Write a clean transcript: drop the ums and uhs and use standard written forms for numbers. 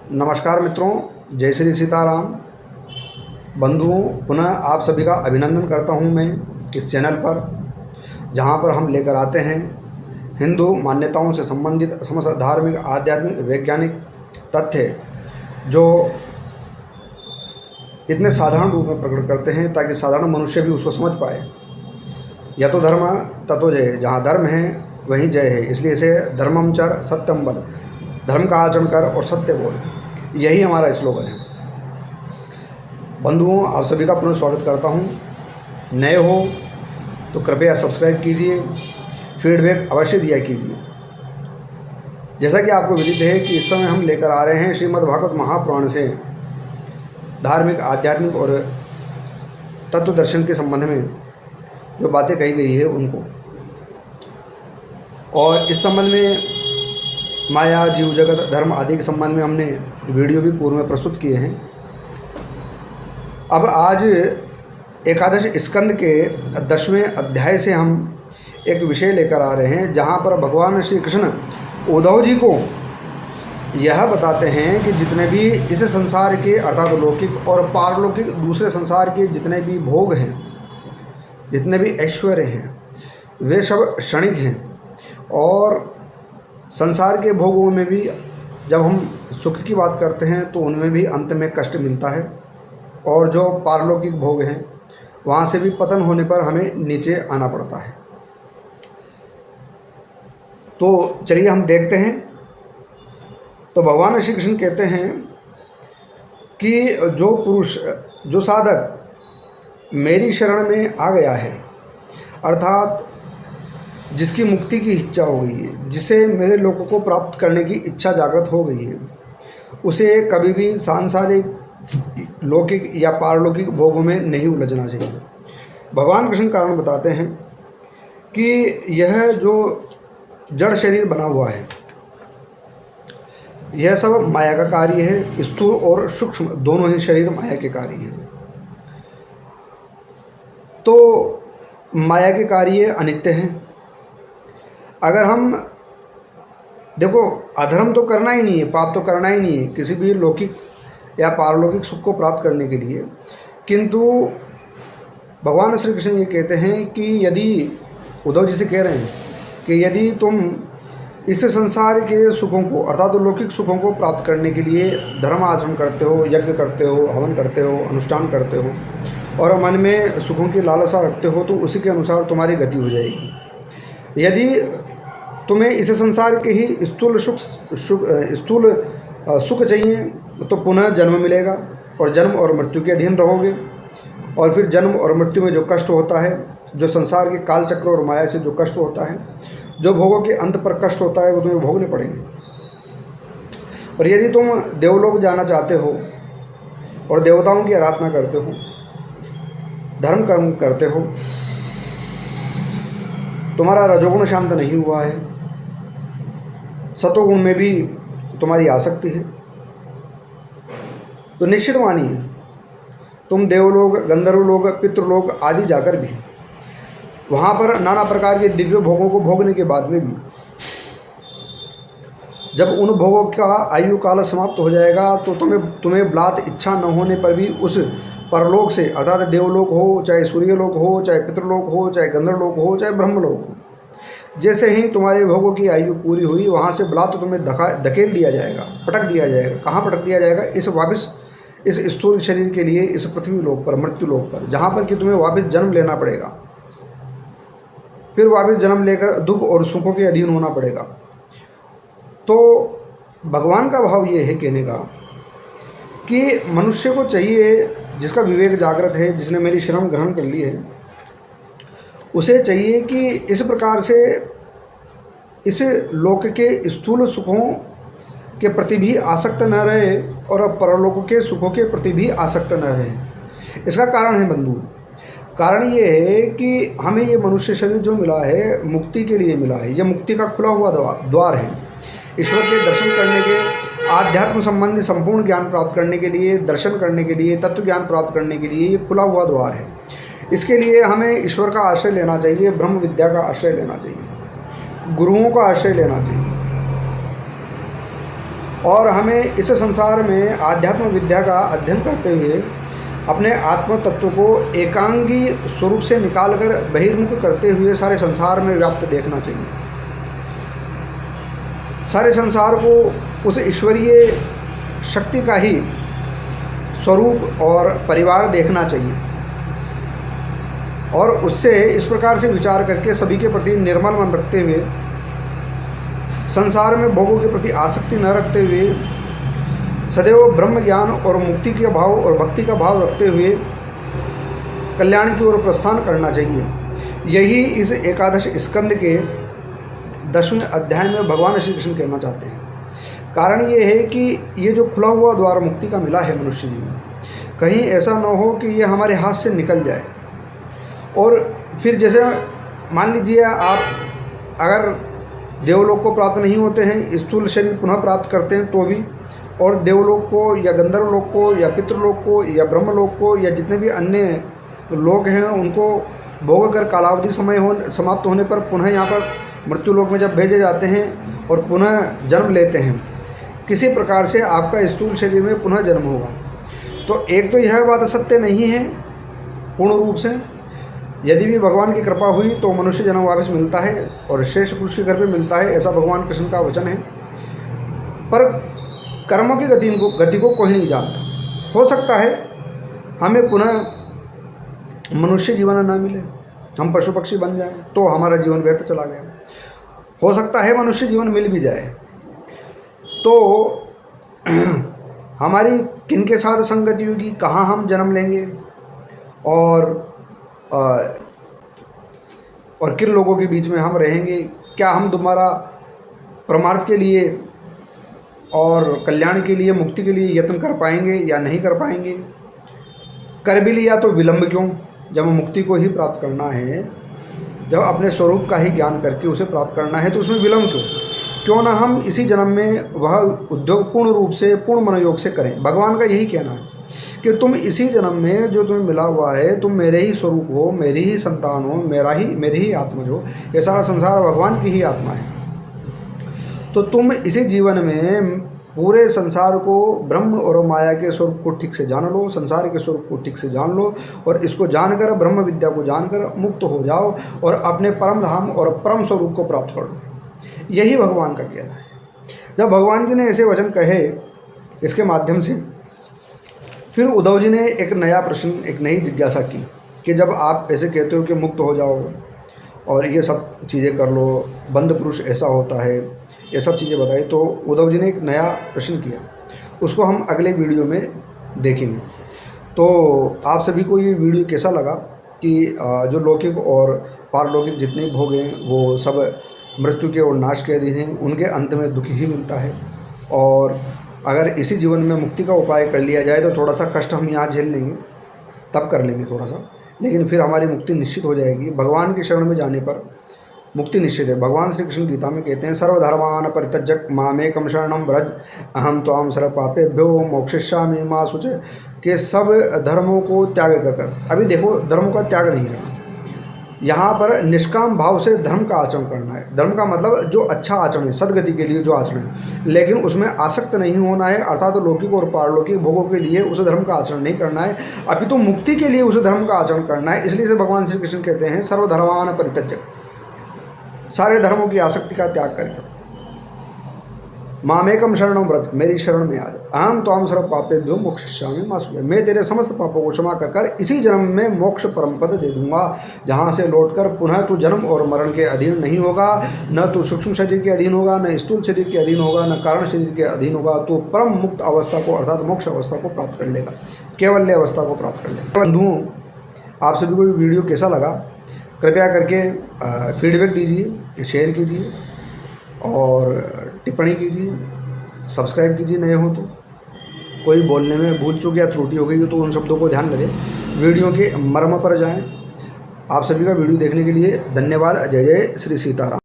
नमस्कार मित्रों, जय श्री सीताराम। बंधुओं, पुनः आप सभी का अभिनंदन करता हूं मैं इस चैनल पर, जहां पर हम लेकर आते हैं हिंदू मान्यताओं से संबंधित समस्त धार्मिक, आध्यात्मिक, वैज्ञानिक तथ्य जो इतने साधारण रूप में प्रकट करते हैं ताकि साधारण मनुष्य भी उसको समझ पाए। यतो धर्म ततो जय, जहाँ धर्म है वहीं जय है। इसलिए इसे धर्मम चर सत्यम वद, धर्म का आचरण कर और सत्य बोल, यही हमारा स्लोगन है। बंधुओं, आप सभी का पुनः स्वागत करता हूँ। नए हो तो कृपया सब्सक्राइब कीजिए, फीडबैक अवश्य दिया कीजिए। जैसा कि आपको विदित है कि इस समय हम लेकर आ रहे हैं श्रीमद् भागवत महापुराण से धार्मिक, आध्यात्मिक और तत्व दर्शन के संबंध में जो बातें कही गई है उनको, और इस संबंध में माया, जीव जगत, धर्म आदि के संबंध में हमने वीडियो भी पूर्व में प्रस्तुत किए हैं। अब आज एकादश स्कंद के 10वें अध्याय से हम एक विषय लेकर आ रहे हैं, जहाँ पर भगवान श्री कृष्ण उद्धव जी को यह बताते हैं कि जितने भी इस संसार के अर्थात लौकिक और पारलौकिक दूसरे संसार के जितने भी भोग हैं, जितने भी ऐश्वर्य हैं, वे सब क्षणिक हैं। और संसार के भोगों में भी जब हम सुख की बात करते हैं तो उनमें भी अंत में कष्ट मिलता है, और जो पारलौकिक भोग हैं वहाँ से भी पतन होने पर हमें नीचे आना पड़ता है। तो चलिए हम देखते हैं। तो भगवान श्री कृष्ण कहते हैं कि जो पुरुष, जो साधक मेरी शरण में आ गया है, अर्थात जिसकी मुक्ति की इच्छा हो गई है, जिसे मेरे लोगों को प्राप्त करने की इच्छा जागृत हो गई है, उसे कभी भी सांसारिक, लौकिक या पारलौकिक भोगों में नहीं उलझना चाहिए। भगवान कृष्ण कारण बताते हैं कि यह जो जड़ शरीर बना हुआ है, यह सब माया का कार्य है। स्थूल और सूक्ष्म दोनों ही शरीर माया के कार्य हैं। तो माया के कार्य अनित्य हैं। अगर हम देखो, अधर्म तो करना ही नहीं है, पाप तो करना ही नहीं है किसी भी लौकिक या पारलौकिक सुख को प्राप्त करने के लिए, किंतु भगवान श्री कृष्ण ये कहते हैं कि यदि उद्धव जी से कह रहे हैं कि यदि तुम इस संसार के सुखों को अर्थात लौकिक सुखों को प्राप्त करने के लिए धर्म आचरण करते हो, यज्ञ करते हो, हवन करते हो, अनुष्ठान करते हो और मन में सुखों की लालसा रखते हो, तो उसी के अनुसार तुम्हारी गति हो जाएगी। यदि तुम्हें इस संसार के ही स्थूल सुख चाहिए तो पुनः जन्म मिलेगा और जन्म और मृत्यु के अधीन रहोगे, और फिर जन्म और मृत्यु में जो कष्ट होता है, जो संसार के काल चक्र और माया से जो कष्ट होता है, जो भोगों के अंत पर कष्ट होता है, वो तुम्हें भोगने पड़ेंगे। और यदि तुम देवलोक जाना चाहते हो और देवताओं की आराधना करते हो, धर्म कर्म करते हो, तुम्हारा रजोगुण शांत नहीं हुआ है, सतोगुण में भी तुम्हारी आसक्ति है, तो निश्चित मानिए तुम देवलोक, गंधर्वलोक, पितृलोक आदि जाकर भी वहाँ पर नाना प्रकार के दिव्य भोगों को भोगने के बाद में भी जब उन भोगों का आयु काल समाप्त हो जाएगा तो तुम्हें बलात् इच्छा न होने पर भी उस परलोक से अर्थात देवलोक हो, चाहे सूर्यलोक हो, चाहे पितृलोक हो, चाहे गंधर्वलोक हो, चाहे ब्रह्मलोक हो, जैसे ही तुम्हारे भोगों की आयु पूरी हुई वहाँ से बलात् तुम्हें धकेल दिया जाएगा, पटक दिया जाएगा। कहाँ पटक दिया जाएगा? इस वापस इस स्थूल शरीर के लिए इस पृथ्वी लोक पर, मृत्यु लोक पर, जहाँ पर कि तुम्हें वापस जन्म लेना पड़ेगा, फिर वापस जन्म लेकर दुख और सुखों के अधीन होना पड़ेगा। तो भगवान का भाव ये है कहने का कि मनुष्य को चाहिए, जिसका विवेक जागृत है, जिसने मेरी शरण ग्रहण कर ली है, उसे चाहिए कि इस प्रकार से इस लोक के स्थूल सुखों के प्रति भी आसक्त न रहे और परलोक के सुखों के प्रति भी आसक्त न रहे। इसका कारण है बंधु, कारण ये है कि हमें ये मनुष्य शरीर जो मिला है मुक्ति के लिए मिला है। यह मुक्ति का खुला हुआ द्वार है। ईश्वर के दर्शन करने के, आध्यात्म संबंधी संपूर्ण ज्ञान प्राप्त करने के लिए, दर्शन करने के लिए, तत्व ज्ञान प्राप्त करने के लिए ये खुला हुआ द्वार है। इसके लिए हमें ईश्वर का आश्रय लेना चाहिए, ब्रह्म विद्या का आश्रय लेना चाहिए, गुरुओं का आश्रय लेना चाहिए। और हमें इस संसार में आध्यात्म विद्या का अध्ययन करते हुए अपने आत्म तत्व को एकांगी स्वरूप से निकालकर बहिर्मुख करते हुए सारे संसार में व्याप्त देखना चाहिए। सारे संसार को उस ईश्वरीय शक्ति का ही स्वरूप और परिवार देखना चाहिए और उससे इस प्रकार से विचार करके सभी के प्रति निर्मल मन रखते हुए, संसार में भोगों के प्रति आसक्ति न रखते हुए, सदैव ब्रह्म ज्ञान और मुक्ति के भाव और भक्ति का भाव रखते हुए कल्याण की ओर प्रस्थान करना चाहिए। यही इस एकादश स्कंद के 10वें अध्याय में भगवान श्री कृष्ण कहना चाहते हैं। कारण ये है कि ये जो खुला हुआ द्वार मुक्ति का मिला है मनुष्य जीवन में, कहीं ऐसा न हो कि ये हमारे हाथ से निकल जाए। और फिर जैसे मान लीजिए आप अगर देवलोक को प्राप्त नहीं होते हैं, स्थूल शरीर पुनः प्राप्त करते हैं तो भी, और देवलोक को या गंधर्व लोक को या पितृलोक को या ब्रह्मलोक को या जितने भी अन्य लोक हैं उनको भोग कर कालावधि समाप्त होने पर पुनः यहाँ पर मृत्युलोक में जब भेजे जाते हैं और पुनः जन्म लेते हैं, किसी प्रकार से आपका स्थूल शरीर में पुनः जन्म होगा। तो एक तो यह बात सत्य नहीं है पूर्ण रूप से। यदि भी भगवान की कृपा हुई तो मनुष्य जन्म वापस मिलता है और श्रेष्ठ पुरुष के घर पे मिलता है, ऐसा भगवान कृष्ण का वचन है। पर कर्मों की गति को कोई नहीं जानता। हो सकता है हमें पुनः मनुष्य जीवन न मिले, हम पशु पक्षी बन जाएं तो हमारा जीवन व्यर्थ चला गया। हो सकता है मनुष्य जीवन मिल भी जाए तो हमारी किन के साथ संगति होगी, कहाँ हम जन्म लेंगे और किन लोगों के बीच में हम रहेंगे। क्या हम दोबारा परमार्थ के लिए और कल्याण के लिए, मुक्ति के लिए यत्न कर पाएंगे या नहीं कर पाएंगे। कर भी लिया तो विलंब क्यों, जब मुक्ति को ही प्राप्त करना है, जब अपने स्वरूप का ही ज्ञान करके उसे प्राप्त करना है तो उसमें विलंब क्यों ना हम इसी जन्म में वह उद्योग पूर्ण रूप से पूर्ण मनोयोग से करें। भगवान का यही कहना है कि तुम इसी जन्म में जो तुम्हें मिला हुआ है, तुम मेरे ही स्वरूप हो, मेरी ही संतान हो, मेरी ही आत्मा हो। ये सारा संसार भगवान की ही आत्मा है। तो तुम इसी जीवन में पूरे संसार को, ब्रह्म और माया के स्वरूप को ठीक से जान लो, संसार के स्वरूप को ठीक से जान लो और इसको जानकर, ब्रह्म विद्या को जानकर मुक्त हो जाओ और अपने परम धाम और परम स्वरूप को प्राप्त कर लो। यही भगवान का कहना है। जब भगवान जी ने ऐसे वचन कहे इसके माध्यम से, फिर उद्धव जी ने एक नया प्रश्न, एक नई जिज्ञासा की कि जब आप ऐसे कहते हो कि मुक्त हो जाओ और ये सब चीज़ें कर लो, बंध पुरुष ऐसा होता है, ये सब चीज़ें बताई, तो उद्धव जी ने एक नया प्रश्न किया। उसको हम अगले वीडियो में देखेंगे। तो आप सभी को ये वीडियो कैसा लगा कि जो लौकिक और पारलौकिक जितने भोग हैं वो सब मृत्यु के और नाश के अधीन हैं, उनके अंत में दुख ही मिलता है। और अगर इसी जीवन में मुक्ति का उपाय कर लिया जाए तो थोड़ा सा कष्ट हम यहाँ झेल लेंगे, तब कर लेंगे थोड़ा सा, लेकिन फिर हमारी मुक्ति निश्चित हो जाएगी। भगवान की शरण में जाने पर मुक्ति निश्चित है। भगवान श्री कृष्ण गीता में कहते हैं, सर्वधर्मान परित्यज्य मामेकं शरणं व्रज अहम त्वां सर्वपापेभ्यो मोक्षयिष्यामि मा शुचि, कि सब धर्मों को त्याग कर, अभी देखो धर्मों का त्याग नहीं करना, यहाँ पर निष्काम भाव से धर्म का आचरण करना है। धर्म का मतलब जो अच्छा आचरण है, सदगति के लिए जो आचरण है, लेकिन उसमें आसक्त नहीं होना है, अर्थात तो लौकिक और पारलौकिक भोगों के लिए उस धर्म का आचरण नहीं करना है, अभी तो मुक्ति के लिए उस धर्म का आचरण करना है। इसलिए से भगवान श्री कृष्ण कहते हैं, सर्वधर्मान परित्यज्य, सारे धर्मों की आसक्ति का त्याग करके मामेकं शरणं व्रज, मेरी शरण में आ जा, अहम त्वां सर्व पापेभ्यो मोक्षयिष्यामि मा शुचि, मैं तेरे समस्त पापों को क्षमा कर इसी जन्म में मोक्ष परम पद दे दूंगा, जहाँ से लौटकर पुनः तू जन्म और मरण के अधीन नहीं होगा, न तू सूक्ष्म शरीर के अधीन होगा, न स्थूल शरीर के अधीन होगा, न कारण शरीर के अधीन होगा। तू परम मुक्त अवस्था को अर्थात मोक्ष अवस्था को प्राप्त कर लेगा, केवल्य अवस्था को प्राप्त कर लेगा। बंधुओं, आप सभी को वीडियो कैसा लगा कृपया करके फीडबैक दीजिए, शेयर कीजिए और टिप्पणी कीजिए, सब्सक्राइब कीजिए नए हो तो। कोई बोलने में भूल चूक या त्रुटि हो गई हो तो उन शब्दों को ध्यान रखें, वीडियो के मर्म पर जाएं। आप सभी का वीडियो देखने के लिए धन्यवाद। जय जय श्री सीताराम।